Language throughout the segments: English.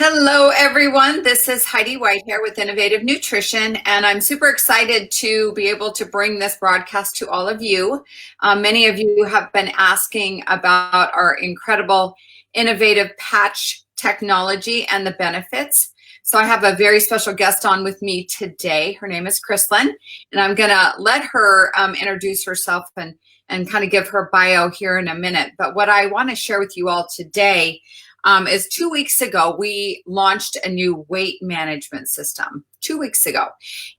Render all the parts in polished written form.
Hello, everyone. This is Heidi Whitehair with Innov8tive Nutrition, and I'm super excited to be able to bring this broadcast to all of you. Many of you have been asking about our incredible innovative patch technology and the benefits. So I have a very special guest on with me today. Her name is Chrislyn, and I'm going to let her introduce herself and kind of give her bio here in a minute. But what I want to share with you all today is 2 weeks ago, we launched a new weight management system 2 weeks ago.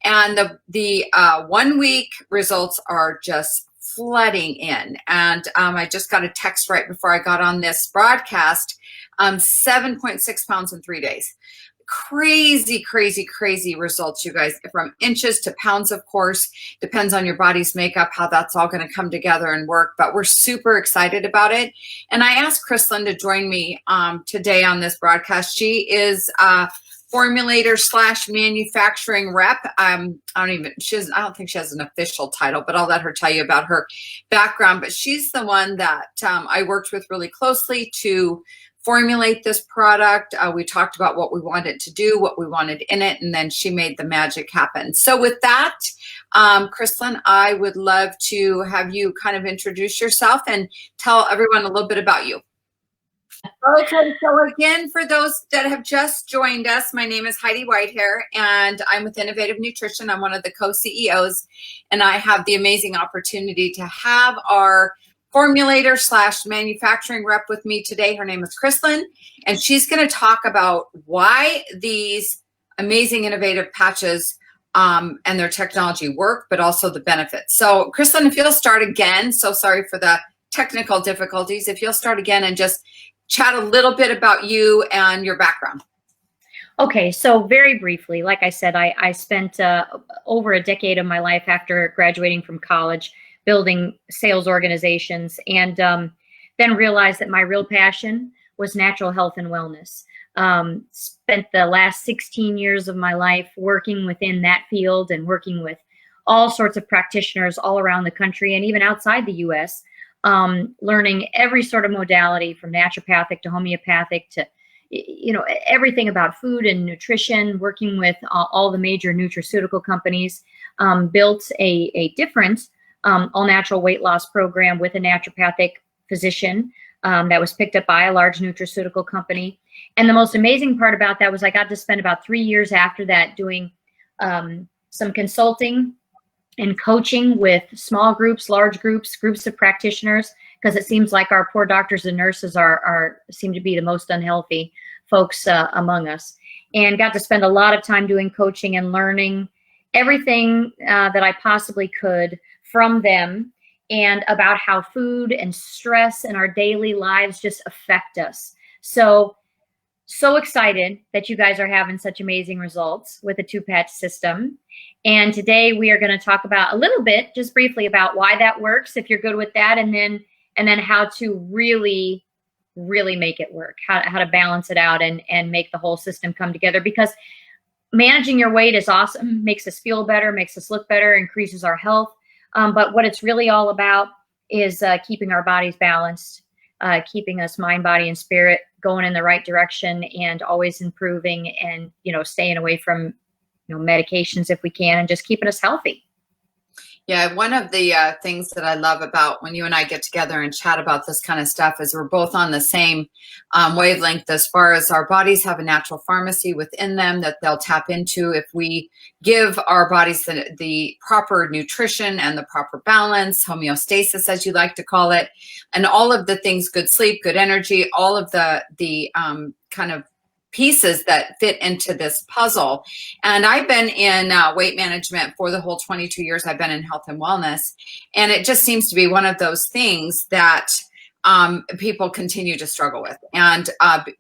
And the 1 week results are just flooding in. And I just got a text right before I got on this broadcast, 7.6 pounds in 3 days. Crazy, crazy, crazy results, you guys, from inches to pounds, of course. Depends on your body's makeup, how that's all going to come together and work, but we're super excited about it. And I asked Chrislyn to join me today on this broadcast. She is a formulator / manufacturing rep. I don't think she has an official title, but I'll let her tell you about her background. But she's the one that I worked with really closely to formulate this product. We talked about what we wanted to do, what we wanted in it, and then she made the magic happen. So with that, Chrislyn, I would love to have you kind of introduce yourself and tell everyone a little bit about you. Okay, so again, for those that have just joined us, my name is Heidi Whitehair, and I'm with Innov8tive Nutrition. I'm one of the co-CEOs, and I have the amazing opportunity to have our formulator / manufacturing rep with me today. Her name is Chrislyn, and she's going to talk about why these amazing innovative patches and their technology work, but also the benefits. So Chrislyn, if you'll start again, so sorry for the technical difficulties, if you'll start again and just chat a little bit about you and your background. Okay, so very briefly, like I said, I spent over a decade of my life after graduating from college building sales organizations, and then realized that my real passion was natural health and wellness. Spent the last 16 years of my life working within that field and working with all sorts of practitioners all around the country and even outside the US, learning every sort of modality from naturopathic to homeopathic to everything about food and nutrition, working with all the major nutraceutical companies. Built a different all-natural weight loss program with a naturopathic physician that was picked up by a large nutraceutical company. And the most amazing part about that was I got to spend about 3 years after that doing some consulting and coaching with small groups, large groups, groups of practitioners, because it seems like our poor doctors and nurses seem to be the most unhealthy folks among us. And got to spend a lot of time doing coaching and learning everything that I possibly could from them, and about how food and stress in our daily lives just affect us. So excited that you guys are having such amazing results with the 2-patch system. And today we are going to talk about a little bit, just briefly, about why that works, if you're good with that, and then how to really make it work, how to balance it out and make the whole system come together. Because managing your weight is awesome, makes us feel better, makes us look better, increases our health. But what it's really all about is keeping our bodies balanced, keeping us mind, body, and spirit going in the right direction, and always improving, and staying away from medications if we can, and just keeping us healthy. Yeah, one of the things that I love about when you and I get together and chat about this kind of stuff is we're both on the same wavelength as far as our bodies have a natural pharmacy within them that they'll tap into if we give our bodies the proper nutrition and the proper balance, homeostasis, as you like to call it, and all of the things, good sleep, good energy, all of the kind of pieces that fit into this puzzle. And I've been in weight management for the whole 22 years I've been in health and wellness. And it just seems to be one of those things that people continue to struggle with. And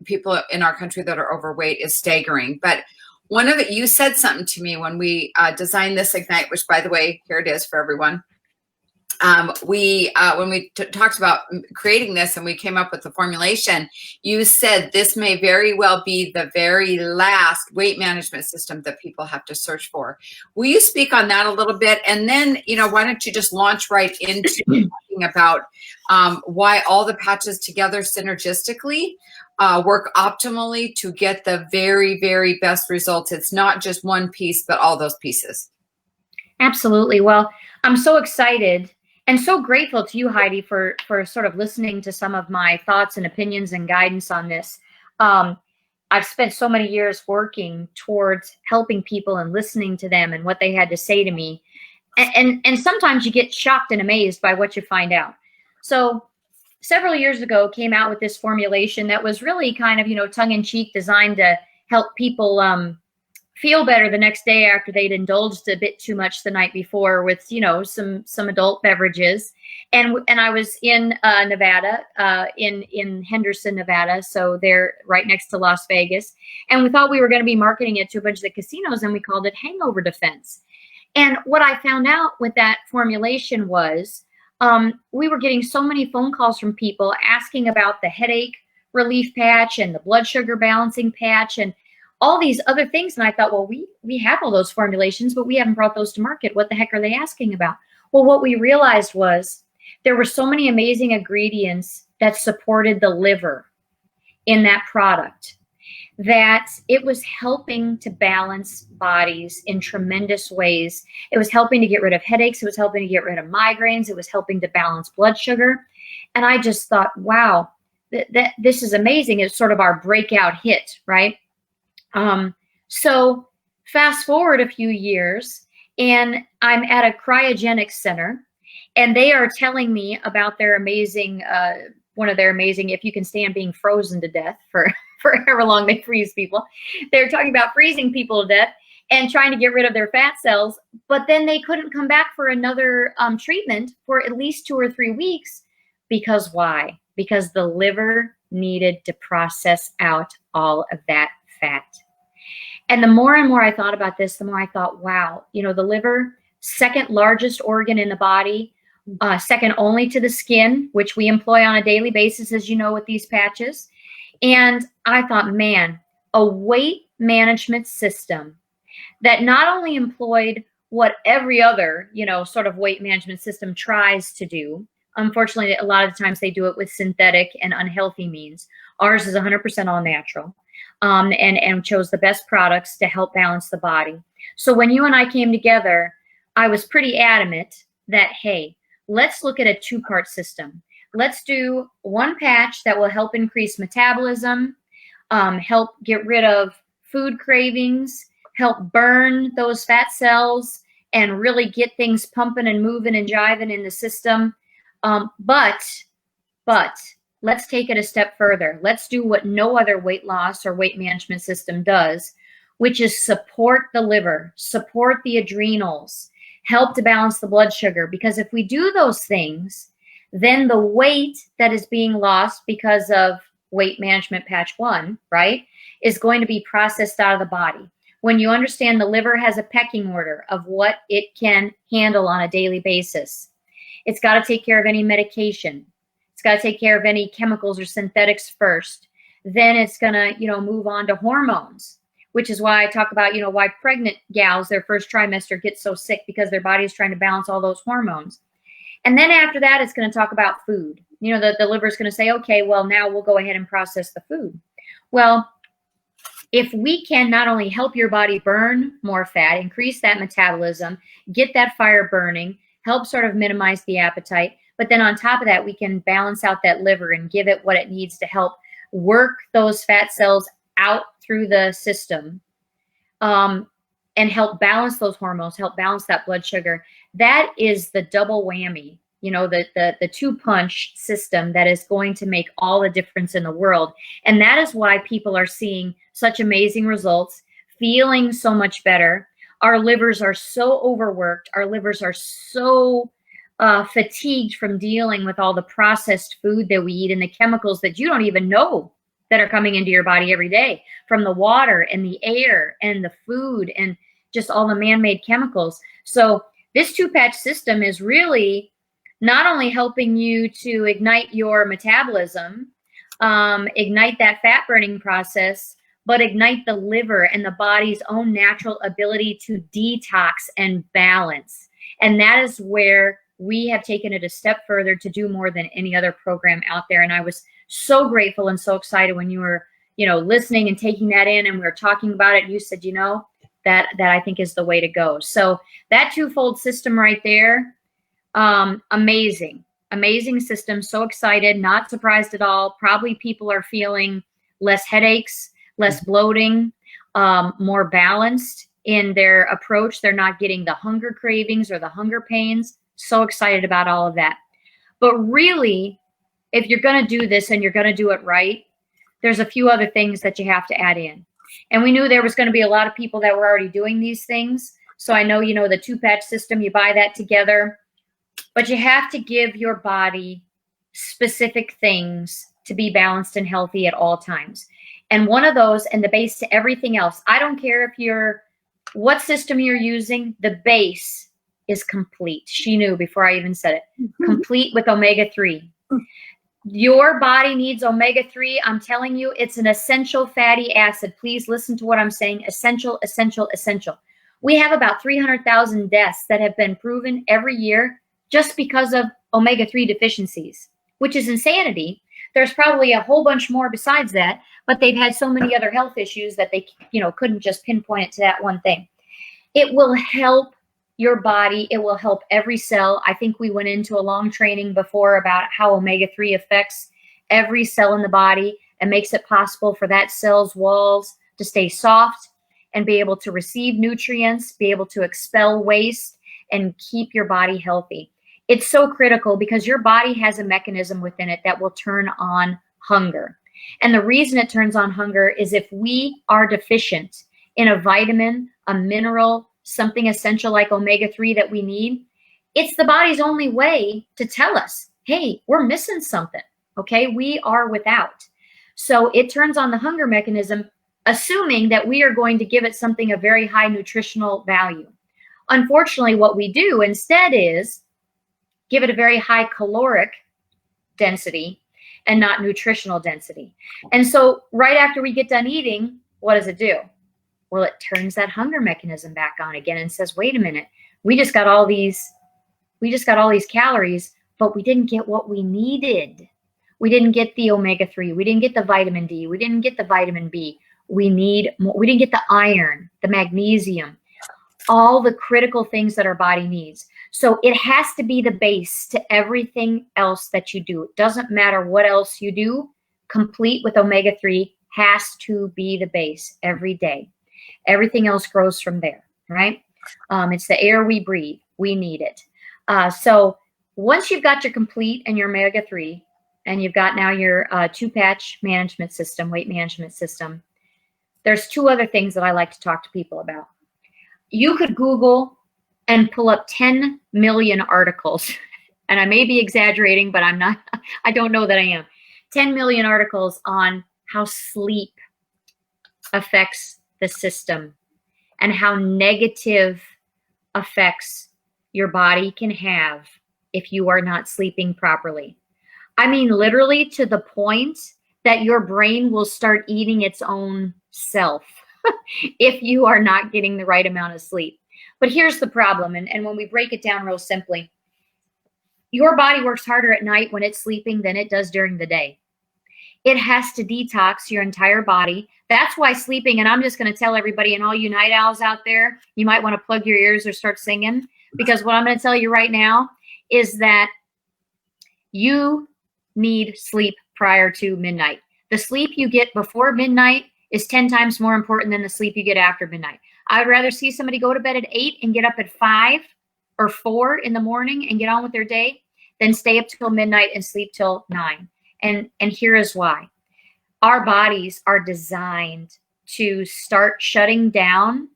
people in our country that are overweight is staggering. But one of it, you said something to me when we designed this Ignite, which, by the way, here it is for everyone. When we talked about creating this and we came up with the formulation, you said this may very well be the very last weight management system that people have to search for. Will you speak on that a little bit? And then, why don't you just launch right into talking about why all the patches together synergistically work optimally to get the very, very best results. It's not just one piece, but all those pieces. Absolutely. Well, I'm so excited and so grateful to you, Heidi, for sort of listening to some of my thoughts and opinions and guidance on this. Um, I've spent so many years working towards helping people and listening to them and what they had to say to me. And sometimes you get shocked and amazed by what you find out. So several years ago, came out with this formulation that was really kind of, tongue-in-cheek, designed to help people feel better the next day after they'd indulged a bit too much the night before with, some adult beverages. And I was in Nevada, in Henderson, Nevada. So they're right next to Las Vegas. And we thought we were going to be marketing it to a bunch of the casinos, and we called it Hangover Defense. And what I found out with that formulation was we were getting so many phone calls from people asking about the headache relief patch and the blood sugar balancing patch and all these other things. And I thought, well, we have all those formulations, but we haven't brought those to market. What the heck are they asking about? Well, what we realized was there were so many amazing ingredients that supported the liver in that product that it was helping to balance bodies in tremendous ways. It was helping to get rid of headaches. It was helping to get rid of migraines. It was helping to balance blood sugar. And I just thought, wow, this is amazing. It's sort of our breakout hit, right? So fast forward a few years, and I'm at a cryogenics center, and they are telling me about their amazing, one of their amazing, if you can stand being frozen to death for however long they freeze people. They're talking about freezing people to death and trying to get rid of their fat cells, but then they couldn't come back for another treatment for at least 2 or 3 weeks. Because why? Because the liver needed to process out all of that fat. And the more and more I thought about this, the more I thought, wow, the liver, second largest organ in the body, second only to the skin, which we employ on a daily basis, as you know, with these patches. And I thought, man, a weight management system that not only employed what every other, sort of weight management system tries to do. Unfortunately, a lot of the times they do it with synthetic and unhealthy means. Ours is 100% all natural, and chose the best products to help balance the body. So when you and I came together, I was pretty adamant that, hey, let's look at a 2-part system. Let's do one patch that will help increase metabolism, help get rid of food cravings, help burn those fat cells, and really get things pumping and moving and jiving in the system. But let's take it a step further. Let's do what no other weight loss or weight management system does, which is support the liver, support the adrenals, help to balance the blood sugar. Because if we do those things, then the weight that is being lost because of weight management patch 1, right, is going to be processed out of the body. When you understand the liver has a pecking order of what it can handle on a daily basis, it's got to take care of any medication. It's got to take care of any chemicals or synthetics first. Then it's going to, move on to hormones, which is why I talk about, why pregnant gals, their first trimester, get so sick, because their body is trying to balance all those hormones. And then after that, it's going to talk about food. The liver is going to say, okay, well, now we'll go ahead and process the food. Well, if we can not only help your body burn more fat, increase that metabolism, get that fire burning, help sort of minimize the appetite, but then on top of that, we can balance out that liver and give it what it needs to help work those fat cells out through the system, and help balance those hormones, help balance that blood sugar. That is the double whammy, the 2-punch system that is going to make all the difference in the world. And that is why people are seeing such amazing results, feeling so much better. Our livers are so overworked. Our livers are so fatigued from dealing with all the processed food that we eat and the chemicals that you don't even know that are coming into your body every day, from the water and the air and the food and just all the man-made chemicals. So this 2-patch system is really not only helping you to ignite your metabolism, ignite that fat burning process, but ignite the liver and the body's own natural ability to detox and balance. And that is where we have taken it a step further to do more than any other program out there. And I was So grateful and so excited when you were, listening and taking that in, and we were talking about it. You said, that I think is the way to go. So that twofold system right there, amazing system. So excited, not surprised at all. Probably people are feeling less headaches, less bloating, more balanced in their approach. They're not getting the hunger cravings or the hunger pains. So excited about all of that. But really, if you're going to do this and you're going to do it right, there's a few other things that you have to add in. And we knew there was going to be a lot of people that were already doing these things. So I know, the 2-patch system, you buy that together, but you have to give your body specific things to be balanced and healthy at all times. And one of those, and the base to everything else, I don't care what system you're using, the base is complete. She knew before I even said it. Complete with omega-3. Your body needs omega-3. I'm telling you, it's an essential fatty acid. Please listen to what I'm saying. Essential, essential, essential. We have about 300,000 deaths that have been proven every year just because of omega-3 deficiencies, which is insanity. There's probably a whole bunch more besides that, but they've had so many other health issues that they, couldn't just pinpoint it to that one thing. It will help your body. It will help every cell. I think we went into a long training before about how omega-3 affects every cell in the body and makes it possible for that cell's walls to stay soft and be able to receive nutrients, be able to expel waste, and keep your body healthy. It's so critical because your body has a mechanism within it that will turn on hunger. And the reason it turns on hunger is if we are deficient in a vitamin, a mineral, something essential like omega-3 that we need, it's the body's only way to tell us, hey, we're missing something, okay? We are without. So it turns on the hunger mechanism, assuming that we are going to give it something of very high nutritional value. Unfortunately, what we do instead is give it a very high caloric density and not nutritional density. And so right after we get done eating, what does it do? Well, it turns that hunger mechanism back on again and says, wait a minute, we just got all these calories, but we didn't get what we needed. We didn't get the omega-3. We didn't get the vitamin D. We didn't get the vitamin B. We need more. We didn't get the iron, the magnesium, all the critical things that our body needs. So it has to be the base to everything else that you do. It doesn't matter what else you do. Complete with omega-3 has to be the base every day. Everything else grows from there, right? It's the air we breathe. We need it. So once you've got your complete and your omega-3, and you've got now your 2-patch management system, weight management system, there's 2 other things that I like to talk to people about. You could Google and pull up 10 million articles, and I may be exaggerating, but I'm not, I don't know that I am. 10 million articles on how sleep affects the system and how negative effects your body can have if you are not sleeping properly. I mean, literally to the point that your brain will start eating its own self if you are not getting the right amount of sleep. But here's the problem, and when we break it down real simply, your body works harder at night when it's sleeping than it does during the day. It has to detox your entire body. That's why sleeping, and I'm just going to tell everybody and all you night owls out there, you might want to plug your ears or start singing, because what I'm going to tell you right now is that you need sleep prior to midnight. The sleep you get before midnight is 10 times more important than the sleep you get after midnight. I'd rather see somebody go to bed at 8 and get up at 5 or 4 in the morning and get on with their day than stay up till midnight and sleep till 9. And here is why. Our bodies are designed to start shutting down.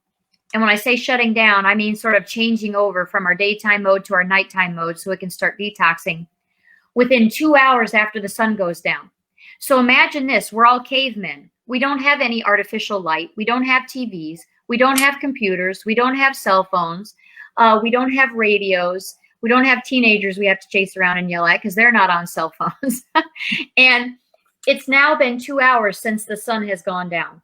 And when I say shutting down, I mean sort of changing over from our daytime mode to our nighttime mode so it can start detoxing within 2 hours after the sun goes down. So imagine this, we're all cavemen. We don't have any artificial light. We don't have TVs. We don't have computers. We don't have cell phones. We don't have radios. We don't have teenagers we have to chase around and yell at because they're not on cell phones. And it's now been 2 hours since the sun has gone down.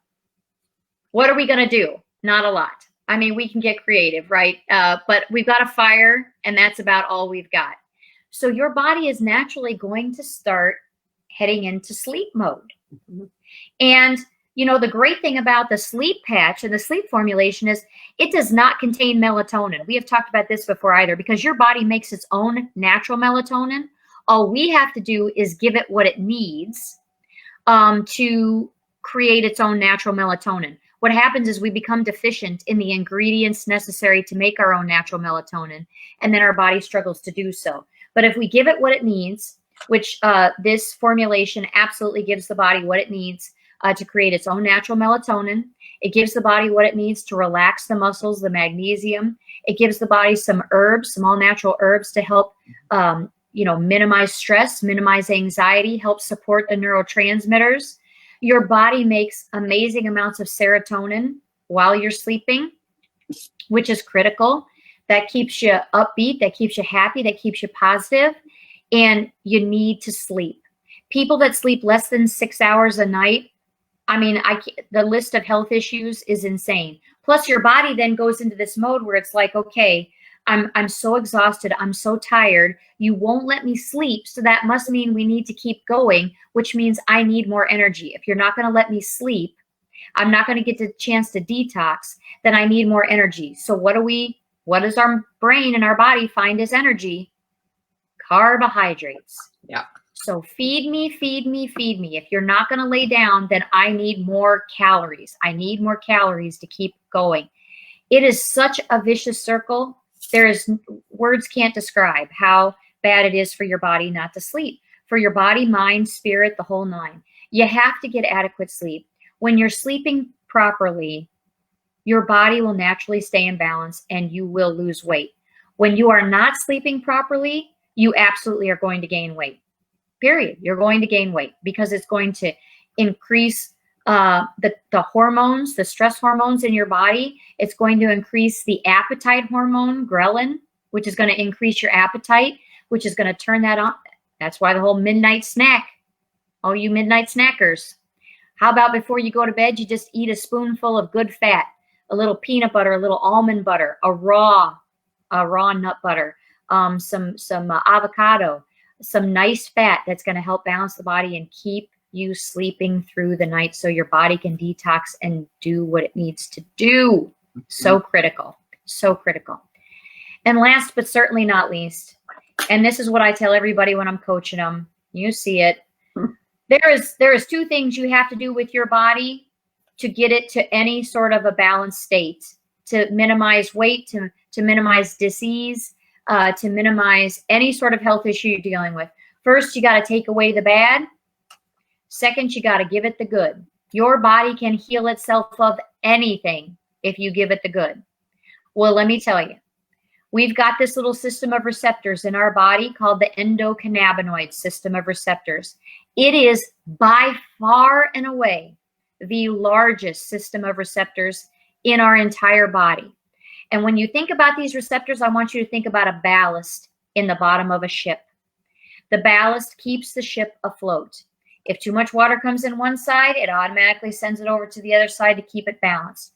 What are we going to do? Not a lot. I mean, we can get creative, right? But we've got a fire, and that's about all we've got. So your body is naturally going to start heading into sleep mode. And, you know, the great thing about the sleep patch and the sleep formulation is it does not contain melatonin. We have talked about this before either, because your body makes its own natural melatonin. All we have to do is give it what it needs to create its own natural melatonin. What happens is we become deficient in the ingredients necessary to make our own natural melatonin, and then our body struggles to do so. But if we give it what it needs, which this formulation absolutely gives the body what it needs to create its own natural melatonin. It gives the body what it needs to relax the muscles, the magnesium. It gives the body some herbs, some all-natural herbs to help minimize stress, minimize anxiety, help support the neurotransmitters. Your body makes amazing amounts of serotonin while you're sleeping, which is critical. That keeps you upbeat, that keeps you happy, that keeps you positive, and you need to sleep. People that sleep less than 6 hours a night, I mean, the list of health issues is insane. Plus, your body then goes into this mode where it's like, okay, I'm so exhausted, I'm so tired, you won't let me sleep, so that must mean we need to keep going, which means I need more energy. If you're not going to let me sleep, I'm not going to get the chance to detox, then I need more energy. So what does our brain and our body find as energy? Carbohydrates. Yeah. So feed me, feed me, feed me. If you're not going to lay down, then I need more calories. I need more calories to keep going. It is such a vicious circle. Words can't describe how bad it is for your body not to sleep. For your body, mind, spirit, the whole nine. You have to get adequate sleep. When you're sleeping properly, your body will naturally stay in balance and you will lose weight. When you are not sleeping properly, you absolutely are going to gain weight. Period. You're going to gain weight because it's going to increase the hormones, the stress hormones in your body. It's going to increase the appetite hormone, ghrelin, which is going to increase your appetite, which is going to turn that on. That's why the whole midnight snack, all you midnight snackers. How about before you go to bed, you just eat a spoonful of good fat, a little peanut butter, a little almond butter, a raw nut butter, some avocado, some nice fat that's going to help balance the body and keep you sleeping through the night so your body can detox and do what it needs to do. So critical, so critical. And last but certainly not least, and this is what I tell everybody when I'm coaching them, you see it. There is two things you have to do with your body to get it to any sort of a balanced state, to minimize weight, to minimize disease, to minimize any sort of health issue you're dealing with. First, you got to take away the bad. Second, you got to give it the good. Your body can heal itself of anything if you give it the good. Well, let me tell you, we've got this little system of receptors in our body called the endocannabinoid system of receptors. It is by far and away the largest system of receptors in our entire body. And when you think about these receptors, I want you to think about a ballast in the bottom of a ship. The ballast keeps the ship afloat. If too much water comes in one side, it automatically sends it over to the other side to keep it balanced.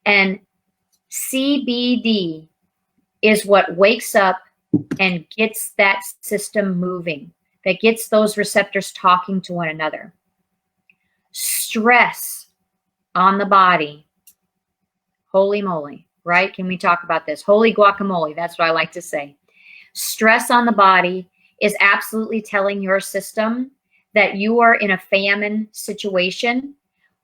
And CBD is what wakes up and gets that system moving, that gets those receptors talking to one another. Stress on the body, holy moly, right? Can we talk about this? Holy guacamole, that's what I like to say. Stress on the body is absolutely telling your system that you are in a famine situation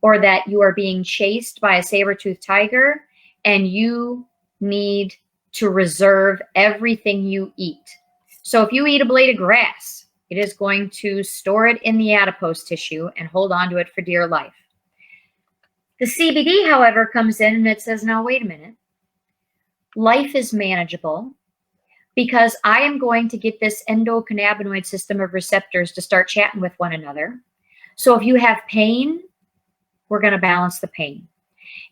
or that you are being chased by a saber-toothed tiger and you need to reserve everything you eat. So if you eat a blade of grass, it is going to store it in the adipose tissue and hold on to it for dear life. The CBD, however, comes in and it says, now, wait a minute. Life is manageable because I am going to get this endocannabinoid system of receptors to start chatting with one another. So if you have pain, we're going to balance the pain.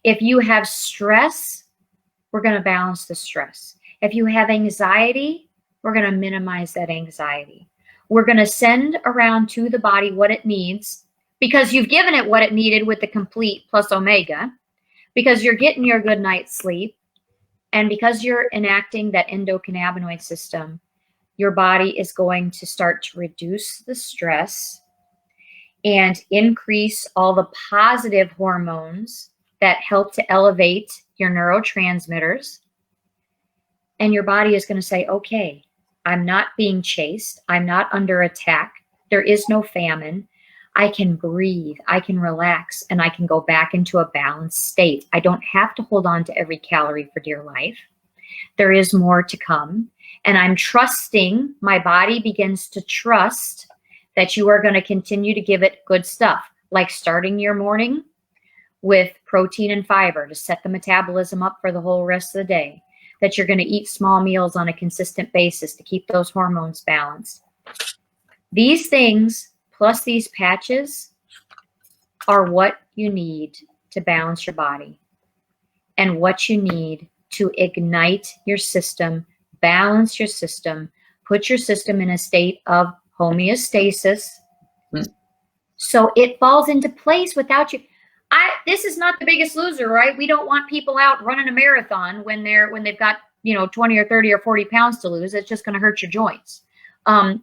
If you have stress, we're going to balance the stress. If you have anxiety, we're going to minimize that anxiety. We're going to send around to the body what it needs because you've given it what it needed with the complete plus omega, because you're getting your good night's sleep, and because you're enacting that endocannabinoid system, your body is going to start to reduce the stress and increase all the positive hormones that help to elevate your neurotransmitters. And your body is going to say, okay, I'm not being chased. I'm not under attack. There is no famine. I can breathe. I can relax, and I can go back into a balanced state. I don't have to hold on to every calorie for dear life. There is more to come. And I'm trusting, my body begins to trust that you are going to continue to give it good stuff, like starting your morning with protein and fiber to set the metabolism up for the whole rest of the day, that you're going to eat small meals on a consistent basis to keep those hormones balanced. These things, plus these patches, are what you need to balance your body and what you need to ignite your system, balance your system, put your system in a state of homeostasis, so it falls into place without you. This is not The Biggest Loser, right? We don't want people out running a marathon when they've got 20 or 30 or 40 pounds to lose. It's just going to hurt your joints.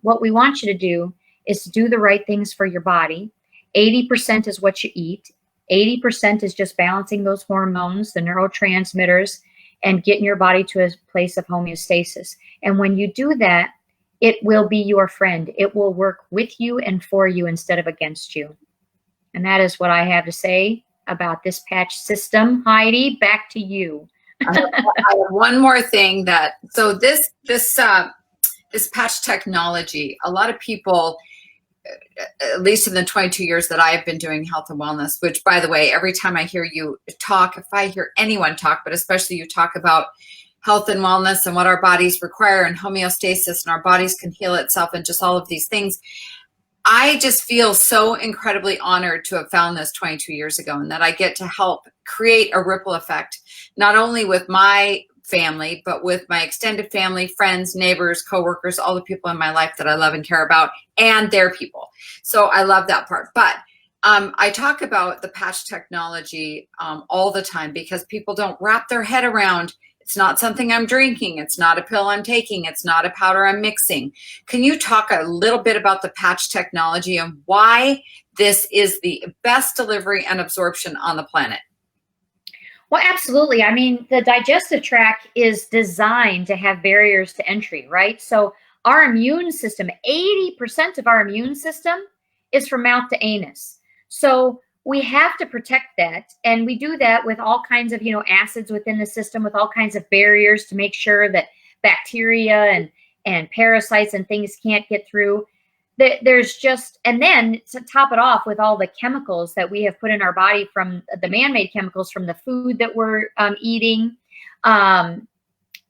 What we want you to do is to do the right things for your body. 80% is what you eat. 80% is just balancing those hormones, the neurotransmitters, and getting your body to a place of homeostasis. And when you do that, it will be your friend. It will work with you and for you instead of against you. And that is what I have to say about this patch system. Heidi, back to you. I have one more thing so this patch technology, a lot of people, at least in the 22 years that I have been doing health and wellness, which, by the way, every time I hear you talk, if I hear anyone talk, but especially you talk about health and wellness and what our bodies require and homeostasis and our bodies can heal itself and just all of these things, I just feel so incredibly honored to have found this 22 years ago, and that I get to help create a ripple effect, not only with my family, but with my extended family, friends, neighbors, coworkers, all the people in my life that I love and care about, and their people. So I love that part. But I talk about the patch technology all the time because people don't wrap their head around, it's not something I'm drinking, it's not a pill I'm taking, it's not a powder I'm mixing. Can you talk a little bit about the patch technology and why this is the best delivery and absorption on the planet? Well, absolutely. I mean, the digestive tract is designed to have barriers to entry, right? So our immune system, 80% of our immune system is from mouth to anus. So we have to protect that. And we do that with all kinds of, acids within the system, with all kinds of barriers to make sure that bacteria and parasites and things can't get through. There's just, and then to top it off with all the chemicals that we have put in our body from the man-made chemicals from the food that we're eating.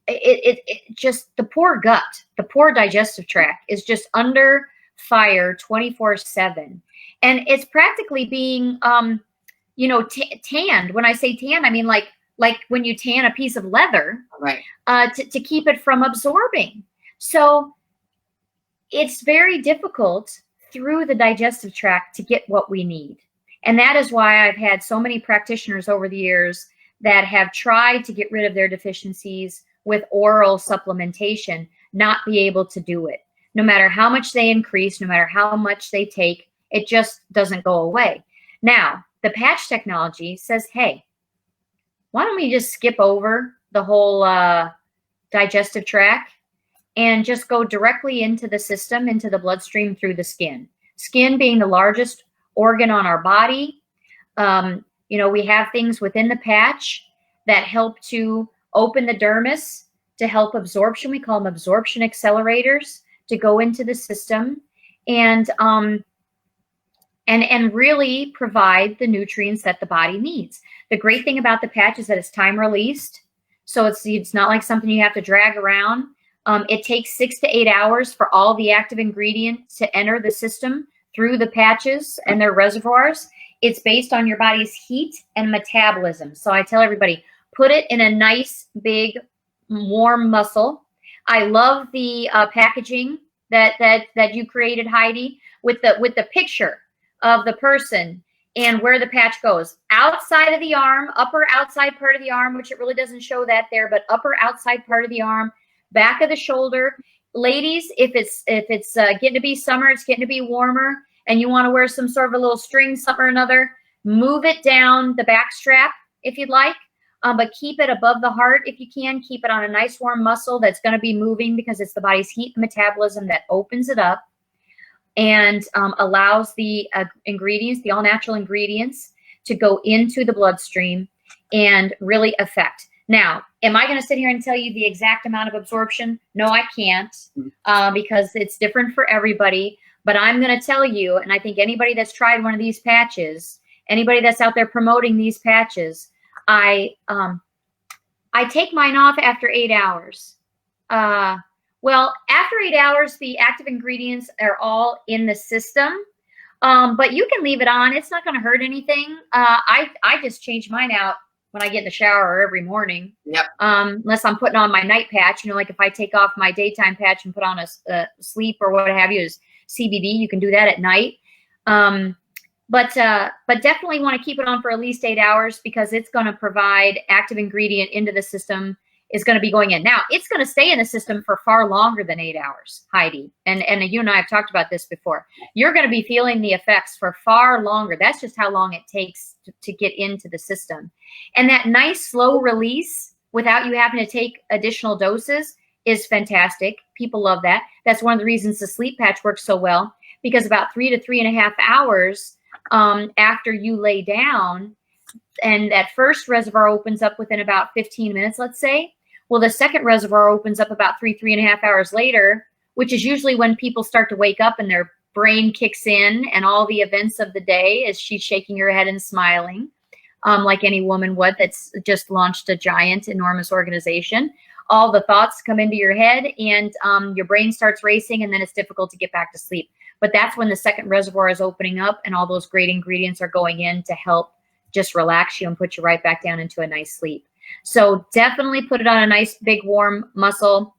It just, the poor gut, the poor digestive tract is just under fire 24/7. And it's practically being, tanned. When I say tanned, I mean like when you tan a piece of leather, right? To keep it from absorbing. So it's very difficult through the digestive tract to get what we need. And that is why I've had so many practitioners over the years that have tried to get rid of their deficiencies with oral supplementation, not be able to do it. No matter how much they increase, no matter how much they take, it just doesn't go away. Now, the patch technology says, hey, why don't we just skip over the whole digestive tract and just go directly into the system, into the bloodstream through the skin. Skin being the largest organ on our body. We have things within the patch that help to open the dermis to help absorption. We call them absorption accelerators to go into the system and really provide the nutrients that the body needs. The great thing about the patch is that it's time released. So it's not like something you have to drag around. It takes 6 to 8 hours for all the active ingredients to enter the system through the patches and their reservoirs. It's based on your body's heat and metabolism. So I tell everybody, put it in a nice, big, warm muscle. I love the packaging that you created, Heidi, with the picture of the person and where the patch goes. Outside of the arm, upper outside part of the arm, which it really doesn't show that there, but upper outside part of the arm, back of the shoulder. Ladies, if it's getting to be summer, it's getting to be warmer, and you want to wear some sort of a little string, something or another, move it down the back strap if you'd like, but keep it above the heart if you can. Keep it on a nice warm muscle that's going to be moving, because it's the body's heat and metabolism that opens it up and allows the ingredients, the all-natural ingredients, to go into the bloodstream and really affect. Now, am I going to sit here and tell you the exact amount of absorption? No, I can't, because it's different for everybody. But I'm going to tell you, and I think anybody that's tried one of these patches, anybody that's out there promoting these patches, I take mine off after 8 hours. Well, after 8 hours, the active ingredients are all in the system. But you can leave it on. It's not going to hurt anything. I just change mine out when I get in the shower every morning. Yep. Unless I'm putting on my night patch, like if I take off my daytime patch and put on a sleep or what have you, is CBD. You can do that at night. But definitely want to keep it on for at least 8 hours, because it's going to provide active ingredient into the system. Is going to be going in. Now, it's going to stay in the system for far longer than 8 hours, Heidi. And you and I have talked about this before. You're going to be feeling the effects for far longer. That's just how long it takes to get into the system. And that nice slow release without you having to take additional doses is fantastic. People love that. That's one of the reasons the sleep patch works so well, because about 3 to 3.5 hours after you lay down, and that first reservoir opens up within about 15 minutes, let's say. Well, the second reservoir opens up about 3.5 hours later, which is usually when people start to wake up and their brain kicks in, and all the events of the day, as she's shaking her head and smiling, like any woman would that's just launched a giant, enormous organization. All the thoughts come into your head, and your brain starts racing, and then it's difficult to get back to sleep. But that's when the second reservoir is opening up, and all those great ingredients are going in to help just relax you and put you right back down into a nice sleep. So definitely put it on a nice big warm muscle.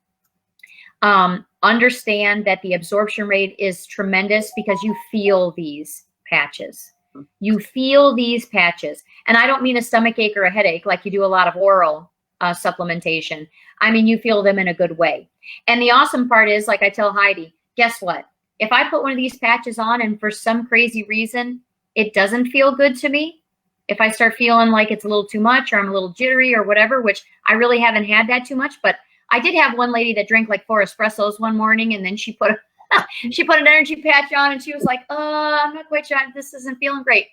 Understand that the absorption rate is tremendous, because you feel these patches. You feel these patches. And I don't mean a stomach ache or a headache like you do a lot of oral supplementation. I mean, you feel them in a good way. And the awesome part is, like I tell Heidi, guess what? If I put one of these patches on and for some crazy reason it doesn't feel good to me, if I start feeling like it's a little too much, or I'm a little jittery or whatever, which I really haven't had that too much, but I did have one lady that drank like 4 espressos one morning, and then she put an energy patch on, and she was like, I'm not quite sure, this isn't feeling great.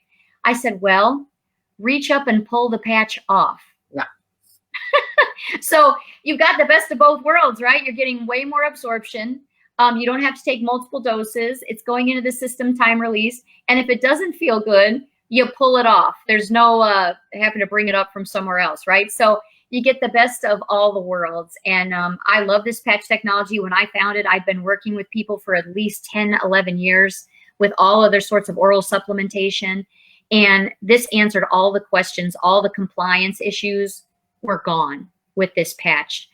I said, well, reach up and pull the patch off. Yeah. So you've got the best of both worlds, right? You're getting way more absorption. You don't have to take multiple doses. It's going into the system time release. And if it doesn't feel good, you pull it off. There's no having to bring it up from somewhere else, right? So you get the best of all the worlds. And I love this patch technology. When I found it, I've been working with people for at least 10, 11 years with all other sorts of oral supplementation. And this answered all the questions. All the compliance issues were gone with this patch.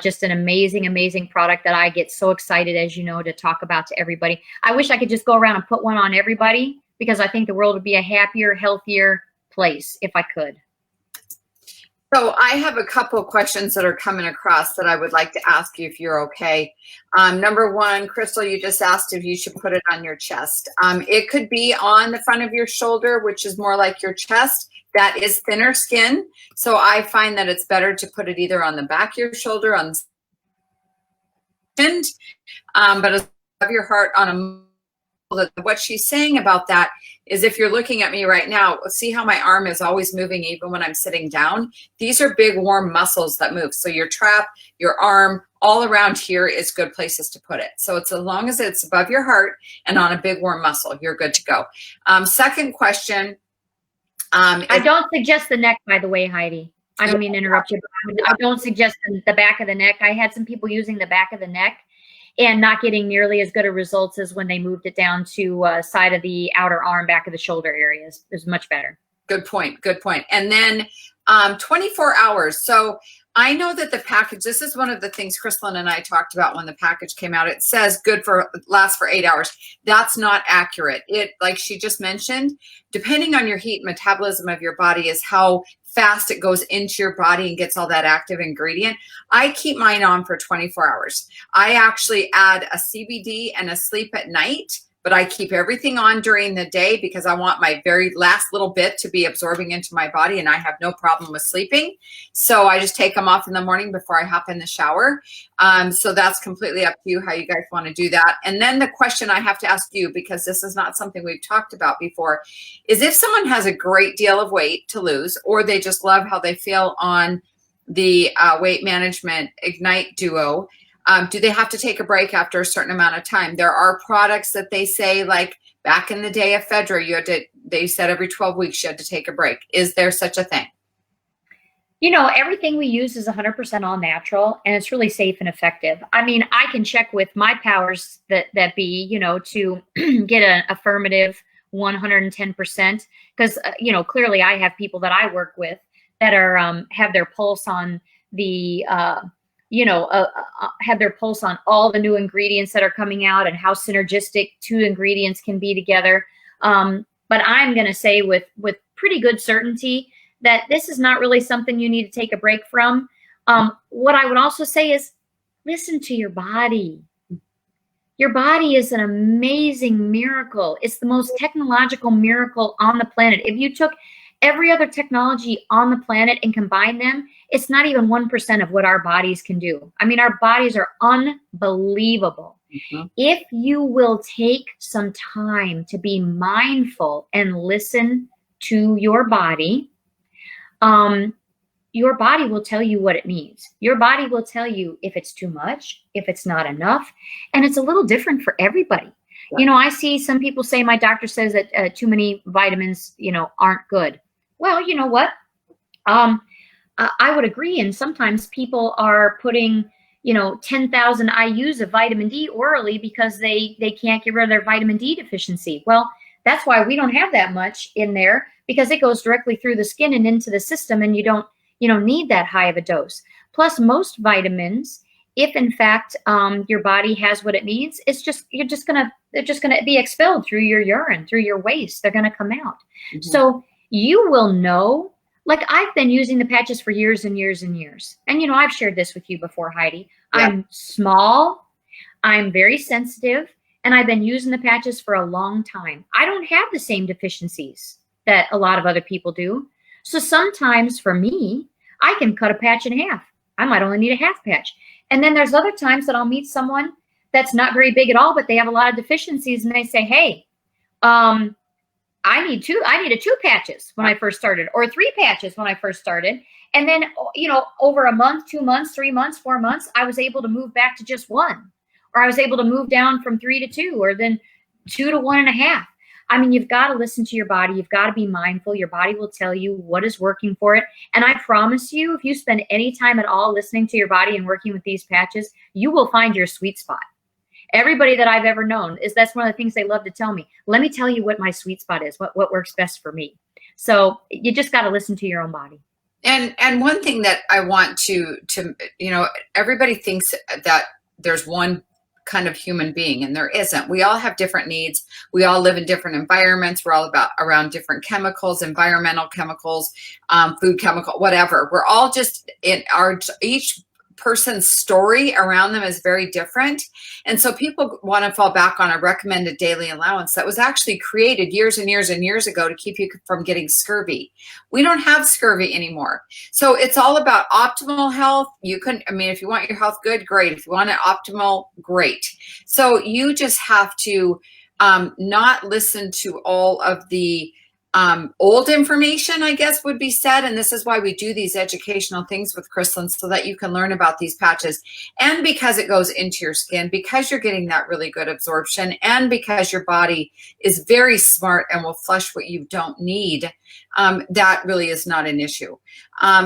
Just an amazing, amazing product that I get so excited, as you know, to talk about to everybody. I wish I could just go around and put one on everybody, because I think the world would be a happier, healthier place if I could. So I have a couple of questions that are coming across that I would like to ask you, if you're okay. Number one, Crystal, you just asked if you should put it on your chest. It could be on the front of your shoulder, which is more like your chest. That is thinner skin. So I find that it's better to put it either on the back of your shoulder, on the end, but above your heart on a. What she's saying about that is, if you're looking at me right now, see how my arm is always moving even when I'm sitting down? These are big warm muscles that move. So your trap, your arm, all around here is good places to put it. So it's, as long as it's above your heart and on a big warm muscle, you're good to go. Second question. I don't suggest the neck, by the way, Heidi. I don't mean to interrupt you, but I don't suggest the back of the neck. I had some people using the back of the neck and not getting nearly as good of results as when they moved it down to side of the outer arm, back of the shoulder areas. It was much better. Good point. Good point. And then 24 hours. So I know that the package, this is one of the things Crystal and I talked about when the package came out. It says lasts for 8 hours. That's not accurate. It, like she just mentioned, depending on your heat metabolism of your body is how fast it goes into your body and gets all that active ingredient. I keep mine on for 24 hours. I actually add a CBD and a sleep at night but I keep everything on during the day because I want my very last little bit to be absorbing into my body, and I have no problem with sleeping. So I just take them off in the morning before I hop in the shower. So that's completely up to you how you guys want to do that. And then the question I have to ask you, because this is not something we've talked about before, is if someone has a great deal of weight to lose, or they just love how they feel on the weight management Ignite Duo, do they have to take a break after a certain amount of time? There are products that they say, like back in the day of Fedra, they said every 12 weeks you had to take a break. Is there such a thing? You know, everything we use is 100% all natural, and it's really safe and effective. I mean, I can check with my powers that be, you know, to get an affirmative 110%, because, you know, clearly I have people that I work with that are have their pulse on the have their pulse on all the new ingredients that are coming out and how synergistic two ingredients can be together. But I'm going to say with pretty good certainty that this is not really something you need to take a break from. What I would also say is listen to your body. Your body is an amazing miracle. It's the most technological miracle on the planet. If you took every other technology on the planet and combined them, it's not even 1% of what our bodies can do. I mean, our bodies are unbelievable. Mm-hmm. If you will take some time to be mindful and listen to your body will tell you what it needs. Your body will tell you if it's too much, if it's not enough, and it's a little different for everybody. Yeah. You know, I see some people say, my doctor says that too many vitamins, you know, aren't good. Well, you know what? I would agree. And sometimes people are putting, you know, 10,000 IUs of vitamin D orally because they can't get rid of their vitamin D deficiency. Well, that's why we don't have that much in there, because it goes directly through the skin and into the system, and you don't need that high of a dose. Plus, most vitamins, if in fact your body has what it needs, they're just gonna be expelled through your urine, through your waste. They're gonna come out. Mm-hmm. So you will know. Like, I've been using the patches for years and years and years. And, you know, I've shared this with you before, Heidi. Yeah. I'm small, I'm very sensitive, and I've been using the patches for a long time. I don't have the same deficiencies that a lot of other people do. So sometimes for me, I can cut a patch in half. I might only need a half patch. And then there's other times that I'll meet someone that's not very big at all, but they have a lot of deficiencies, and they say, hey, I needed 2 patches when I first started, or 3 patches when I first started. And then, you know, over a month, 2 months, 3 months, 4 months, I was able to move back to just 1, or I was able to move down from 3 to 2, or then 2 to 1.5. I mean, you've got to listen to your body. You've got to be mindful. Your body will tell you what is working for it. And I promise you, if you spend any time at all listening to your body and working with these patches, you will find your sweet spot. Everybody that I've ever known, that's one of the things they love to tell me. Let me tell you what my sweet spot is, what works best for me. So you just got to listen to your own body. And one thing that I want to, you know, everybody thinks that there's one kind of human being, and there isn't. We all have different needs. We all live in different environments. We're all around different chemicals, environmental chemicals, food chemical, whatever. We're all just each person's story around them is very different. And so people want to fall back on a recommended daily allowance that was actually created years and years and years ago to keep you from getting scurvy. We don't have scurvy anymore. So it's all about optimal health. If you want your health good, great. If you want it optimal, great. So you just have to not listen to all of the old information, I guess would be said. And this is why we do these educational things with Kristlyn, so that you can learn about these patches. And because it goes into your skin, because you're getting that really good absorption, and because your body is very smart and will flush what you don't need, that really is not an issue.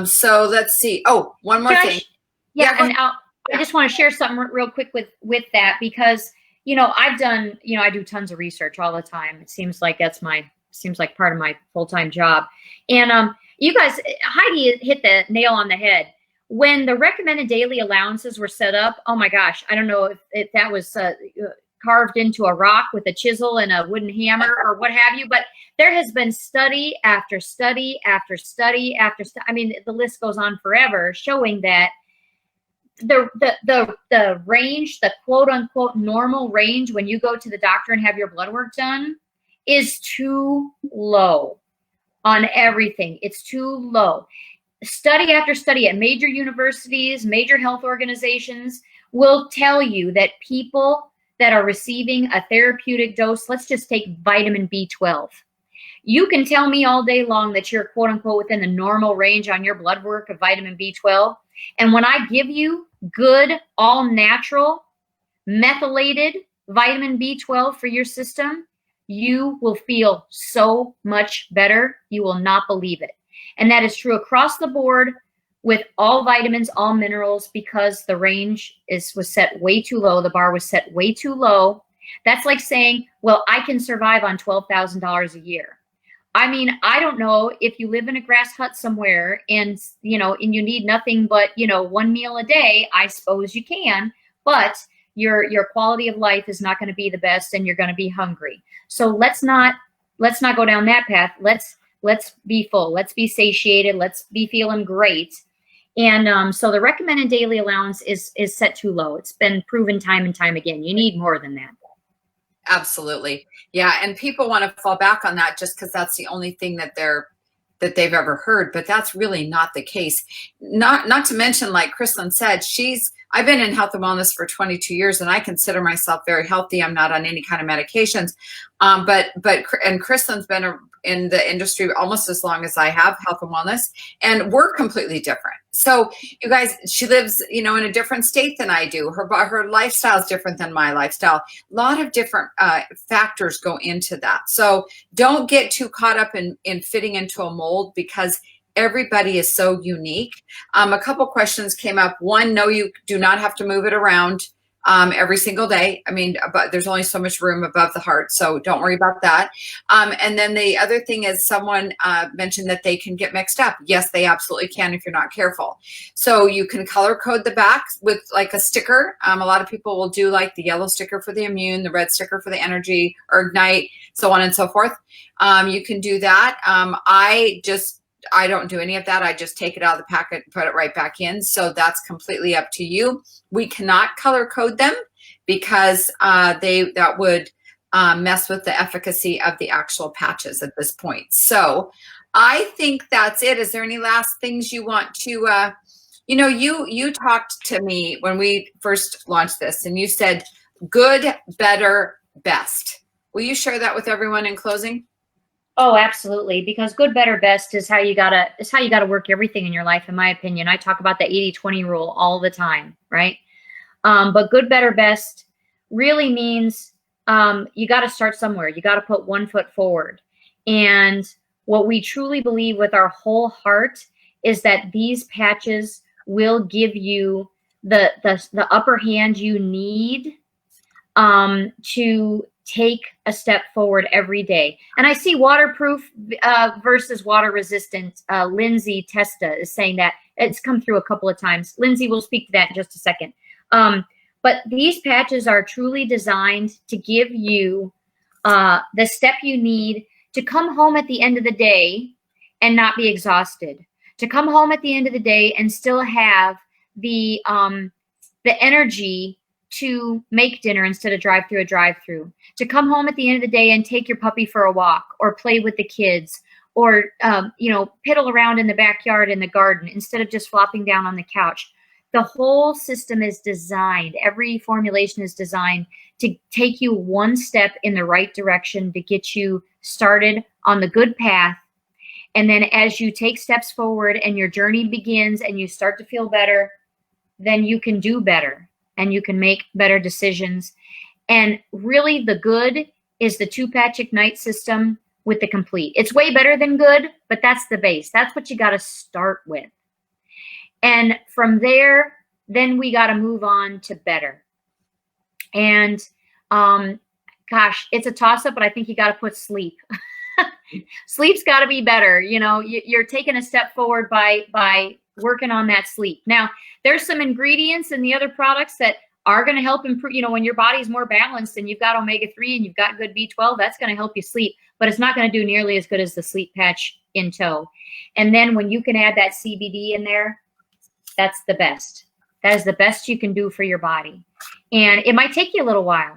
So let's see. Oh, one more thing. Yeah, and I just want to share something real quick with that, because, you know, I do tons of research all the time. It seems like seems like part of my full-time job. And you guys, Heidi hit the nail on the head. When the recommended daily allowances were set up, oh my gosh, I don't know if that was carved into a rock with a chisel and a wooden hammer or what have you, but there has been study after study after study after study. I mean, the list goes on forever, showing that the range, the quote unquote normal range when you go to the doctor and have your blood work done is too low on everything. It's too low. Study after study at major universities, major health organizations will tell you that people that are receiving a therapeutic dose, let's just take vitamin B12. You can tell me all day long that you're quote unquote within the normal range on your blood work of vitamin B12. And when I give you good, all natural, methylated vitamin B12 for your system, you will feel so much better. You will not believe it. And that is true across the board with all vitamins, all minerals, because the range was set way too low. The bar was set way too low. That's like saying, well, I can survive on $12,000 a year. I mean, I don't know if you live in a grass hut somewhere and you need nothing but, one meal a day. I suppose you can, but your quality of life is not going to be the best and you're going to be hungry. So let's not go down that path. Let's be full. Let's be satiated. Let's be feeling great. And so the recommended daily allowance is set too low. It's been proven time and time again. You need more than that. Absolutely. Yeah. And people want to fall back on that just because that's the only thing that they've ever heard, but that's really not the case. Not to mention, like Kristlyn said, I've been in health and wellness for 22 years and I consider myself very healthy. I'm not on any kind of medications. And Kristlyn's been in the industry almost as long as I have, health and wellness, and we're completely different. So you guys, she lives, in a different state than I do. Her lifestyle is different than my lifestyle. A lot of different factors go into that. So don't get too caught up in fitting into a mold because everybody is so unique. A couple questions came up. One, no, you do not have to move it around every single day. I mean, but there's only so much room above the heart, so don't worry about that. And then the other thing is someone mentioned that they can get mixed up. Yes, they absolutely can if you're not careful. So you can color code the back with like a sticker. A lot of people will do like the yellow sticker for the immune, the red sticker for the energy or ignite, so on and so forth. You can do that. I don't do any of that. I just take it out of the packet and put it right back in. So that's completely up to you. We cannot color code them because that would mess with the efficacy of the actual patches at this point. So I think that's it. Is there any last things you want to, you talked to me when we first launched this and you said good, better, best. Will you share that with everyone in closing? Oh, absolutely. Because good, better, best is how you gotta work everything in your life, in my opinion. I talk about the 80-20 rule all the time, right? But good, better, best really means you got to start somewhere. You got to put one foot forward. And what we truly believe with our whole heart is that these patches will give you the upper hand you need to take a step forward every day. And I see waterproof versus water resistant. Lindsay Testa is saying that. It's come through a couple of times. Lindsay will speak to that in just a second. But these patches are truly designed to give you the step you need to come home at the end of the day and not be exhausted. To come home at the end of the day and still have the energy to make dinner instead of drive through a drive-through, to come home at the end of the day and take your puppy for a walk or play with the kids or, piddle around in the backyard in the garden instead of just flopping down on the couch. The whole system is designed, every formulation is designed to take you one step in the right direction to get you started on the good path. And then as you take steps forward and your journey begins and you start to feel better, then you can do better. And you can make better decisions. And really the good is the 2-patch Ignite system with the complete. It's way better than good, but that's the base. That's what you got to start with. And from there, then we got to move on to better. And gosh, it's a toss-up, but I think you got to put sleep. Sleep's got to be better. You're taking a step forward by working on that sleep. Now, there's some ingredients in the other products that are going to help improve, when your body's more balanced and you've got omega-3 and you've got good B12, that's going to help you sleep, but it's not going to do nearly as good as the sleep patch in tow. And then when you can add that CBD in there, that's the best. That is the best you can do for your body. And it might take you a little while.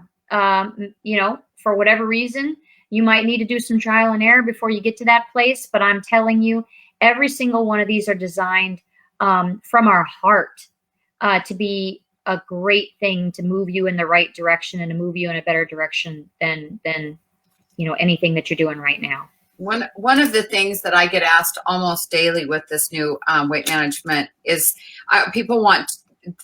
You know, for whatever reason, you might need to do some trial and error before you get to that place. But I'm telling you, every single one of these are designed from our heart to be a great thing to move you in the right direction and to move you in a better direction than you know, anything that you're doing right now. One of the things that I get asked almost daily with this new weight management is people want,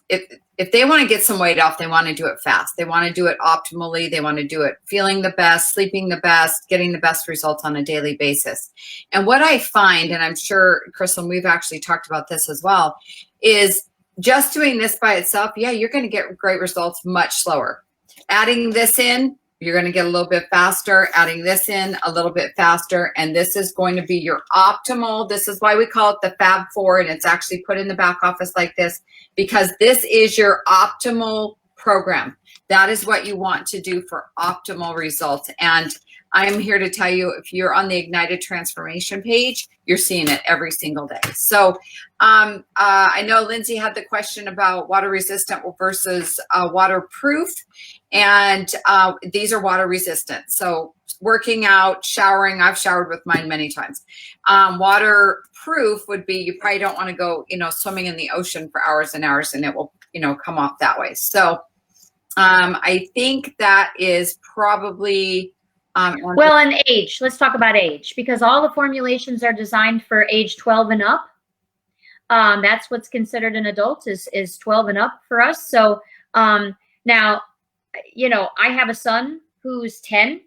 if they want to get some weight off, they want to do it fast. They want to do it optimally. They want to do it feeling the best, sleeping the best, getting the best results on a daily basis. And what I find, and I'm sure, Crystal, we've actually talked about this as well, is just doing this by itself, yeah, you're going to get great results much slower. Adding this in, you're going to get a little bit faster, adding this in a little bit faster, and this is going to be your optimal. This is why we call it the Fab Four, and it's actually put in the back office like this, because this is your optimal program. That is what you want to do for optimal results. And I'm here to tell you, if you're on the Ignited Transformation page, you're seeing it every single day. So I know Lindsay had the question about water resistant versus waterproof. And these are water resistant. So working out, showering, I've showered with mine many times. Waterproof would be, you probably don't want to go, you know, swimming in the ocean for hours and hours, and it will, you know, come off that way. So I think that is probably well, and age. Let's talk about age, because all the formulations are designed for age 12 and up. That's what's considered an adult, is 12 and up for us. So now, you know, I have a son who's 10.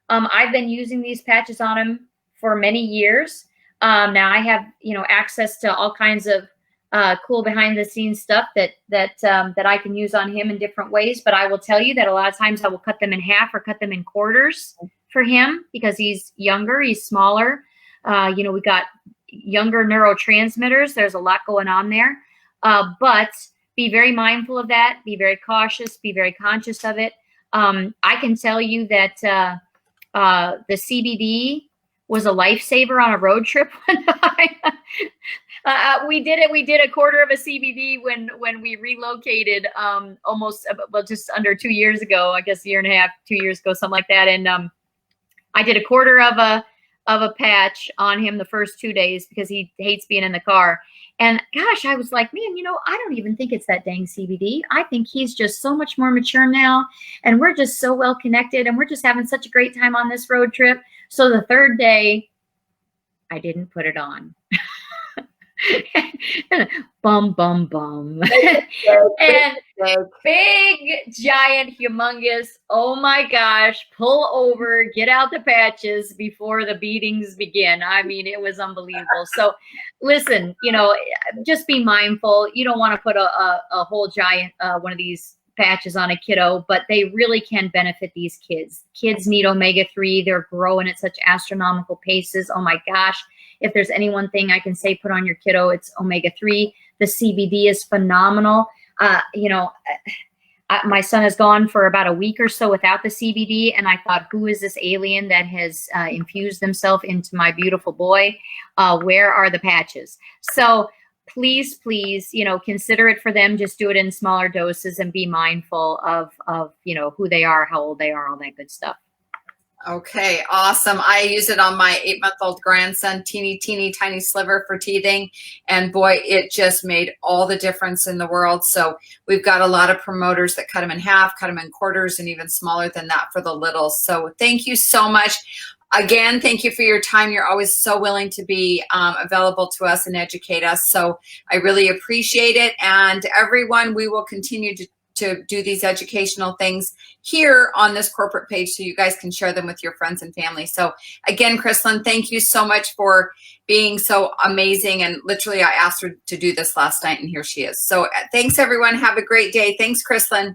I've been using these patches on him for many years. Now I have, you know, access to all kinds of cool behind the scenes stuff that I can use on him in different ways. But I will tell you that a lot of times I will cut them in half or cut them in quarters for him, because he's younger, he's smaller. You know, we got younger neurotransmitters. There's a lot going on there. But be very mindful of that. Be very cautious. Be very conscious of it. I can tell you that the CBD was a lifesaver on a road trip one time. We did it. We did a quarter of a CBD when we relocated almost, well, just under 2 years ago, I guess a year and a half, 2 years ago, something like that. And I did a quarter of a patch on him the first 2 days because he hates being in the car. And gosh, I was like, man, you know, I don't even think it's that dang CBD. I think he's just so much more mature now. And we're just so well connected. And we're just having such a great time on this road trip. So the third day, I didn't put it on. Bum, bum, bum. And big, giant, humongous, oh my gosh, pull over, get out the patches before the beatings begin. I mean, it was unbelievable. So listen, you know, just be mindful. You don't want to put a whole giant one of these patches on a kiddo, but they really can benefit these kids. Kids need omega-3. They're growing at such astronomical paces. Oh my gosh. If there's any one thing I can say, put on your kiddo, it's omega-3. The CBD is phenomenal. You know, my son has gone for about a week or so without the CBD. And I thought, who is this alien that has infused themselves into my beautiful boy? Where are the patches? So please, please, you know, consider it for them. Just do it in smaller doses and be mindful of, you know, who they are, how old they are, all that good stuff. Okay, awesome. I use it on my 8-month-old grandson, teeny tiny sliver for teething. And boy, it just made all the difference in the world. So we've got a lot of promoters that cut them in half, cut them in quarters, and even smaller than that for the littles. So thank you so much. Again, thank you for your time. You're always so willing to be available to us and educate us. So I really appreciate it. And everyone, we will continue to do these educational things here on this corporate page so you guys can share them with your friends and family. So again, Kristlyn, thank you so much for being so amazing. And literally, I asked her to do this last night, and here she is. So thanks, everyone. Have a great day. Thanks, Kristlyn.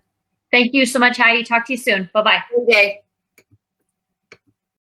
Thank you so much, Heidi. Talk to you soon. Bye-bye. Good day.